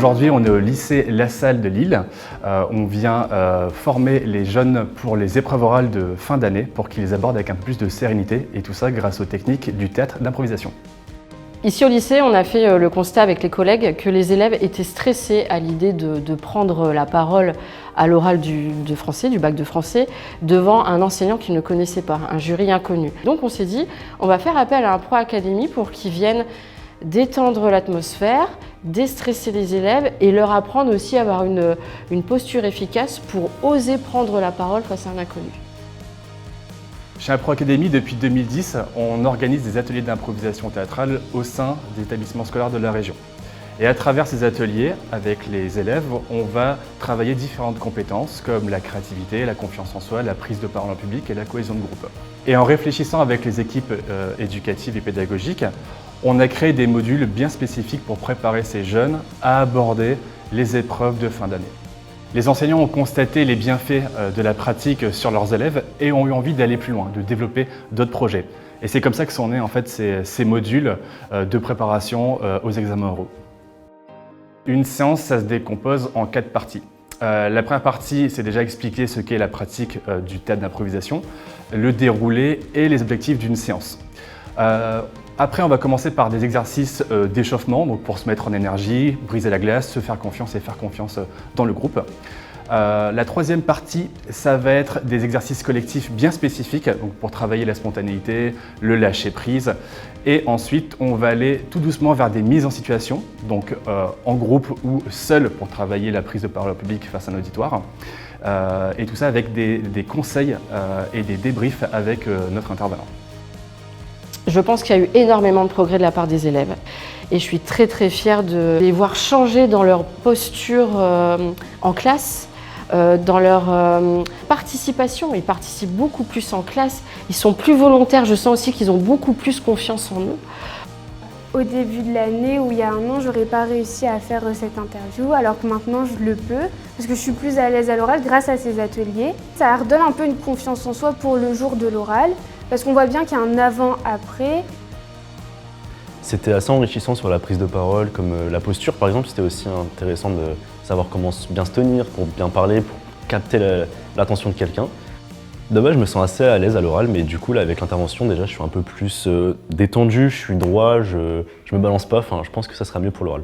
Aujourd'hui, on est au lycée La Salle de Lille. On vient former les jeunes pour les épreuves orales de fin d'année pour qu'ils les abordent avec un peu plus de sérénité et tout ça grâce aux techniques du théâtre d'improvisation. Ici au lycée, on a fait le constat avec les collègues que les élèves étaient stressés à l'idée de prendre la parole à l'oral du bac de français, devant un enseignant qu'ils ne connaissaient pas, un jury inconnu. Donc on s'est dit, on va faire appel à un pro académie pour qu'ils viennent détendre l'atmosphère, déstresser les élèves et leur apprendre aussi à avoir une posture efficace pour oser prendre la parole face à un inconnu. Chez Pro Académie, depuis 2010, on organise des ateliers d'improvisation théâtrale au sein des établissements scolaires de la région. Et à travers ces ateliers, avec les élèves, on va travailler différentes compétences comme la créativité, la confiance en soi, la prise de parole en public et la cohésion de groupe. Et en réfléchissant avec les équipes éducatives et pédagogiques, on a créé des modules bien spécifiques pour préparer ces jeunes à aborder les épreuves de fin d'année. Les enseignants ont constaté les bienfaits de la pratique sur leurs élèves et ont eu envie d'aller plus loin, de développer d'autres projets. Et c'est comme ça que sont nés en fait ces modules de préparation aux examens oraux. Une séance, ça se décompose en 4 parties. La première partie, c'est déjà expliquer ce qu'est la pratique du théâtre d'improvisation, le déroulé et les objectifs d'une séance. Après, on va commencer par des exercices d'échauffement, donc pour se mettre en énergie, briser la glace, se faire confiance et faire confiance dans le groupe. La troisième partie, ça va être des exercices collectifs bien spécifiques, donc pour travailler la spontanéité, le lâcher-prise. Et ensuite, on va aller tout doucement vers des mises en situation, donc en groupe ou seul pour travailler la prise de parole au public face à un auditoire. Et tout ça avec des conseils et des débriefs avec notre intervenant. Je pense qu'il y a eu énormément de progrès de la part des élèves et je suis très fière de les voir changer dans leur posture en classe, dans leur participation. Ils participent beaucoup plus en classe, ils sont plus volontaires, je sens aussi qu'ils ont beaucoup plus confiance en eux. Au début de l'année, où il y a un an, j'aurais pas réussi à faire cette interview, alors que maintenant je le peux, parce que je suis plus à l'aise à l'oral grâce à ces ateliers. Ça redonne un peu une confiance en soi pour le jour de l'oral, parce qu'on voit bien qu'il y a un avant-après. C'était assez enrichissant sur la prise de parole, comme la posture par exemple. C'était aussi intéressant de savoir comment bien se tenir, pour bien parler, pour capter l'attention de quelqu'un. De base, je me sens assez à l'aise à l'oral, mais du coup, là, avec l'intervention, déjà, je suis un peu plus détendu, je suis droit, je me balance pas. Enfin, je pense que ça sera mieux pour l'oral.